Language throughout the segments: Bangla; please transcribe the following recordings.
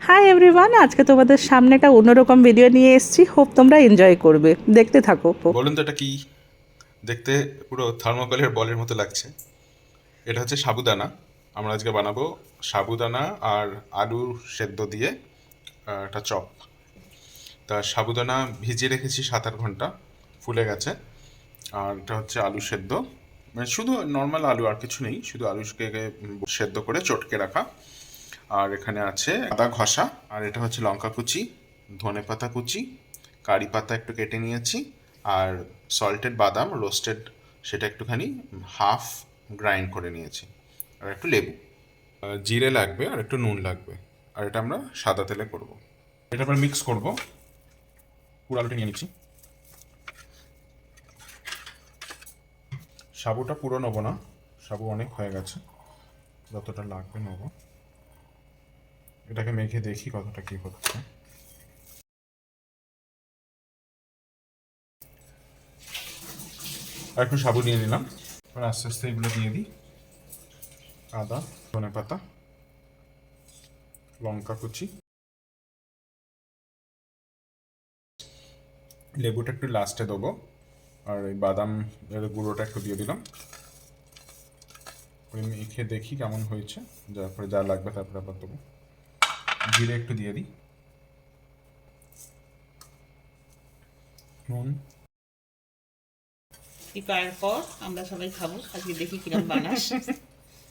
হাই এভরিওয়ান, আজকে তোমাদের সামনে একটা অন্যরকম ভিডিও নিয়ে এসেছি। হোপ তোমরা এনজয় করবে, দেখতে থাকো। বলুন তো এটা কি? দেখতে পুরো থার্মোকলের বলের মতো লাগছে। এটা হচ্ছে সাবুদানা। আমরা আজকে বানাবো সাবুদানা আর আলুর সেদ্ধ দিয়ে একটা চপ। তা সাবুদানা ভিজিয়ে রেখেছি 7-8 ঘন্টা, ফুলে গেছে। আর এটা হচ্ছে আলু সেদ্ধ, মানে শুধু নর্মাল আলু, আর কিছু নেই, শুধু আলুকে সেদ্ধ করে চটকে রাখা। আর এখানে আছে আদা ঘষা, আর এটা হচ্ছে লঙ্কা কুচি, ধনে পাতা কুচি, কারি পাতা একটু কেটে নিয়েছি, আর সল্টেড বাদাম রোস্টেড, সেটা একটুখানি হাফ গ্রাইন্ড করে নিয়েছি, আর একটু লেবু। জিরে লাগবে আর একটু নুন লাগবে। আর এটা আমরা সাদা তেলে করব। এটা আবার মিক্স করব। পুরো আলুটা নিয়ে নিচ্ছি। সাবুটা পুরো নেবো না, সাবু অনেক হয়ে গেছে, যতটা লাগবে নেবো। এটাকে মেখে দেখি কতটা কি হচ্ছে। আর একটু সাবু নিয়ে নিলাম। এবার আস্তে আস্তে এগুলো দিয়ে দিই। আদা, ধনে পাতা, লঙ্কা কুচি, লেবুটা একটু লাস্টে দেবো, আর এই বাদাম এর গুঁড়োটা একটু দিয়ে দিলাম। ওই মেখে দেখি কেমন হয়েছে, তারপরে যা লাগবে তারপরে আবার দেবো। জিরে একটু দিয়ে দিই, নুন। টিপায়ের পর আমরা সবাই খাবো। আজকে দেখি কিরম বানাস,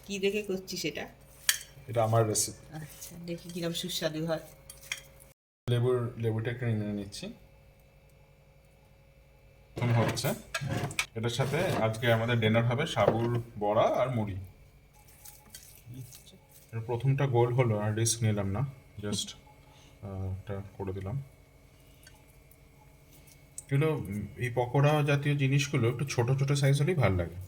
কি দেখে করছিস এটা? এটা আমার রেসিপি। আচ্ছা, দেখি কিরম সুস্বাদু হয়। লেবুটা একটু নিয়ে নিচ্ছি। এখন হচ্ছে এটার সাথে আজকে আমাদের ডিনার হবে সাবুর বড়া আর মুড়ি। প্রথমটা গোল হলো, আর রিস্ক নিলাম না, জাস্ট এটা করে দিলাম। এগুলো এই পকোড়া জাতীয় জিনিসগুলো একটু ছোট ছোট সাইজ হলেই ভালো লাগে।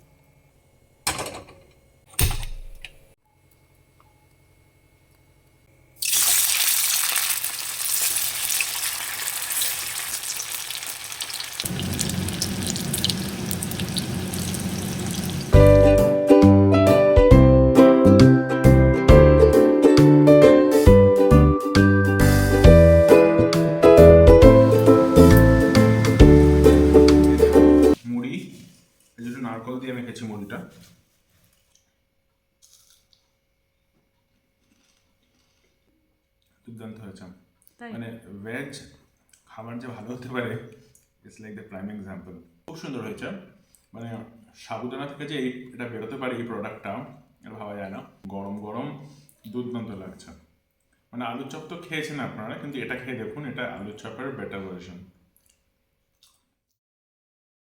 মুড়ি, এই জন্য নারকল দিয়ে মেখেছি মুড়িটা। দুর্দান্ত হয়েছে। মানে ভেজ খাবার যে ভালো হতে পারে, it's like the prime example. খুব সুন্দর হয়েছে। মানে সাবুদানা থেকে যে এটা বেরোতে পারে, এই প্রোডাক্টটা, এটা ভাবা যায় না। গরম গরম দুর্দান্ত লাগছে। মানে আলুর চপ তো খেয়েছেন আপনারা, কিন্তু এটা খেয়ে দেখুন, এটা আলুর চপের বেটার ভার্সন।